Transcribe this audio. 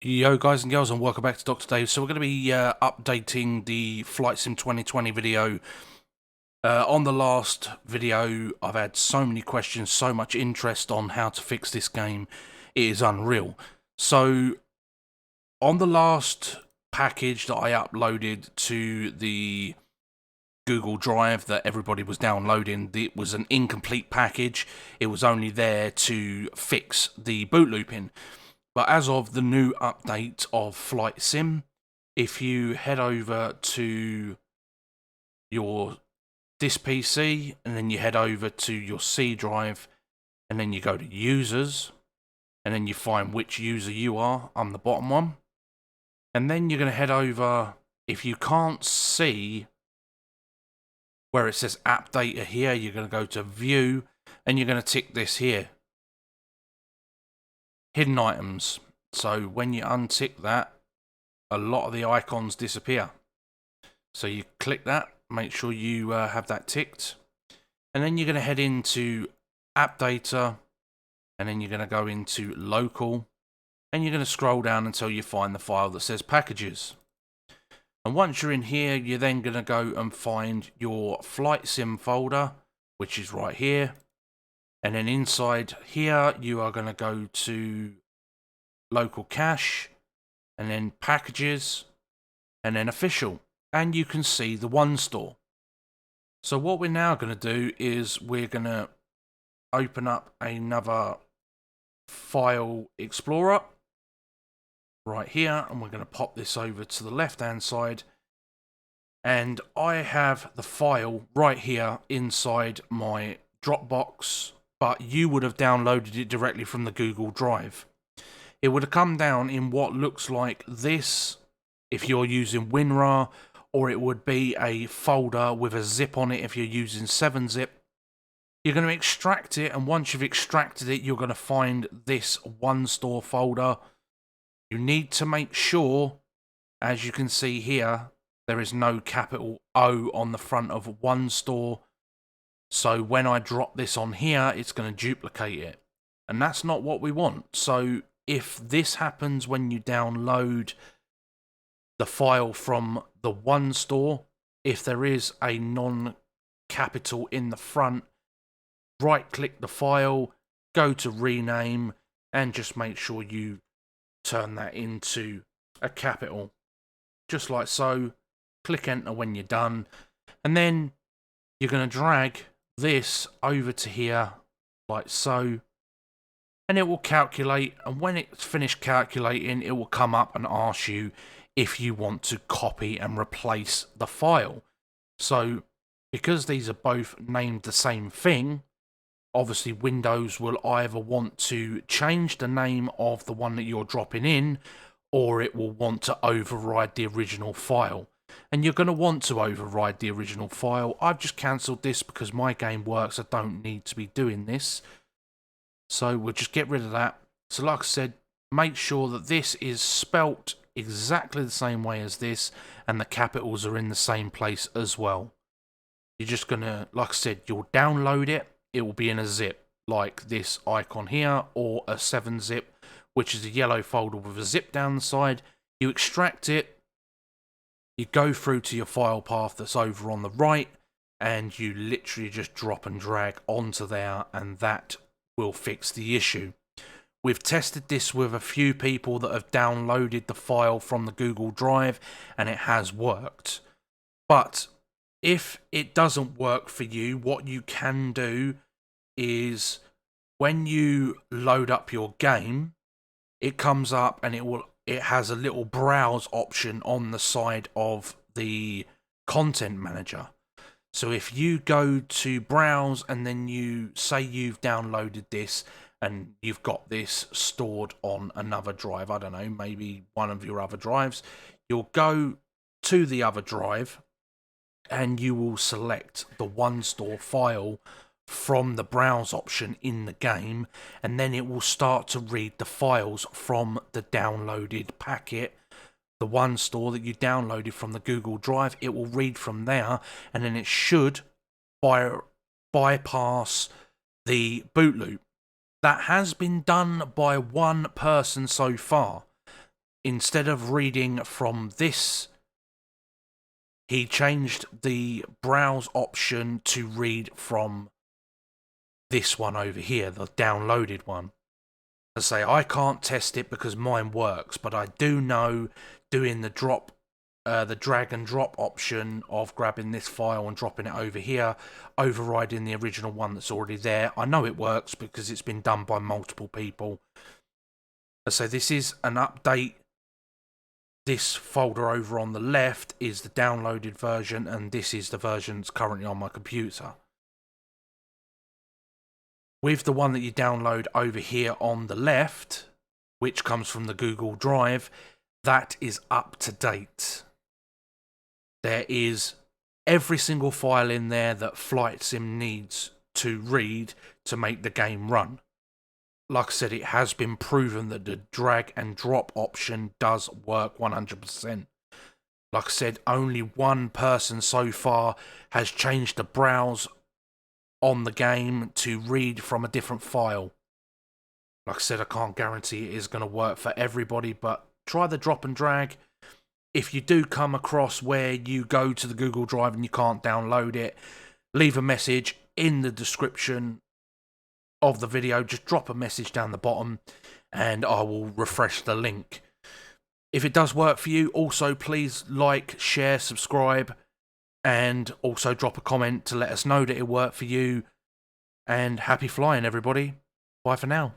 Yo guys and girls, and welcome back to Dr. Dave. So we're going to be updating the Flight Sim 2020 video. On the last video I've had so many questions, so much interest on how to fix this game. It is unreal. So on the last package that I uploaded to the Google Drive that everybody was downloading, it was an incomplete package. It was only there to fix the boot looping. But as of the new update of Flight Sim, if you head over to this PC and then you head over to your C drive and then you go to users and then you find which user you are, I'm the bottom one. And then you're going to head over, if you can't see where it says app data here, you're going to go to view and you're going to tick this here. Hidden items. So when you untick that, a lot of the icons disappear. So you click that, make sure you have that ticked. And then you're going to head into app data, and then you're going to go into local, and you're going to scroll down until you find the file that says packages. And once you're in here, you're then going to go and find your Flight Sim folder, which is right here. And then inside here, you are going to go to local cache, and then packages, and then official. And you can see the one store. So what we're now going to do is we're going to open up another file explorer right here, and we're going to pop this over to the left hand side, and I have the file right here inside my Dropbox, but you would have downloaded it directly from the Google Drive. It would have come down in what looks like this if you're using WinRAR, or it would be a folder with a zip on it if you're using 7-zip. You're going to extract it, and once you've extracted it, you're going to find this one store folder. You need to make sure, as you can see here, there is no capital O on the front of one store. So when I drop this on here, it's going to duplicate it. And that's not what we want. So if this happens when you download the file from the one store, if there is a non-capital in the front, right click the file, go to rename, and just make sure you turn that into a capital, just like so. Click enter when you're done, and then you're going to drag this over to here like so, and it will calculate, and when it's finished calculating, it will come up and ask you if you want to copy and replace the file. So because these are both named the same thing, obviously Windows will either want to change the name of the one that you're dropping in, or it will want to override the original file. And you're going to want to override the original file. I've just cancelled this because my game works. I don't need to be doing this. So we'll just get rid of that. So like I said, make sure that this is spelt exactly the same way as this, and the capitals are in the same place as well. You're just going to, like I said, you'll download it. It will be in a zip, like this icon here, or a 7-zip, which is a yellow folder with a zip down the side. You extract it. You go through to your file path that's over on the right, and you literally just drop and drag onto there, and that will fix the issue. We've tested this with a few people that have downloaded the file from the Google Drive, and it has worked. But if it doesn't work for you, what you can do is when you load up your game, it comes up and it has a little browse option on the side of the content manager. So if you go to browse and then you say you've downloaded this and you've got this stored on another drive, I don't know, maybe one of your other drives, you'll go to the other drive and you will select the one store file from the browse option in the game, and then it will start to read the files from the downloaded packet, the one store that you downloaded from the Google Drive. It will read from there, and then it should bypass the boot loop. That has been done by one person so far. instead of reading from this, he changed the browse option to read from this one over here, the downloaded one. I say I can't test it because mine works, but I do know doing the drag and drop option of grabbing this file and dropping it over here, overriding the original one that's already there. I know it works because it's been done by multiple people. So this is an update. This folder over on the left is the downloaded version, and this is the version that's currently on my computer. With the one that you download over here on the left, which comes from the Google Drive, that is up to date. There is every single file in there that Flight Sim needs to read to make the game run. Like I said, it has been proven that the drag and drop option does work 100%. Like I said, only one person so far has changed the browse on the game to read from a different file. Like I said, I can't guarantee it is going to work for everybody, but try the drop and drag. If you do come across where you go to the Google Drive and you can't download it, leave a message in the description of the video. Just drop a message down the bottom and I will refresh the link. If it does work for you, also please like, share, subscribe, and also drop a comment to let us know that it worked for you. And happy flying, everybody. Bye for now.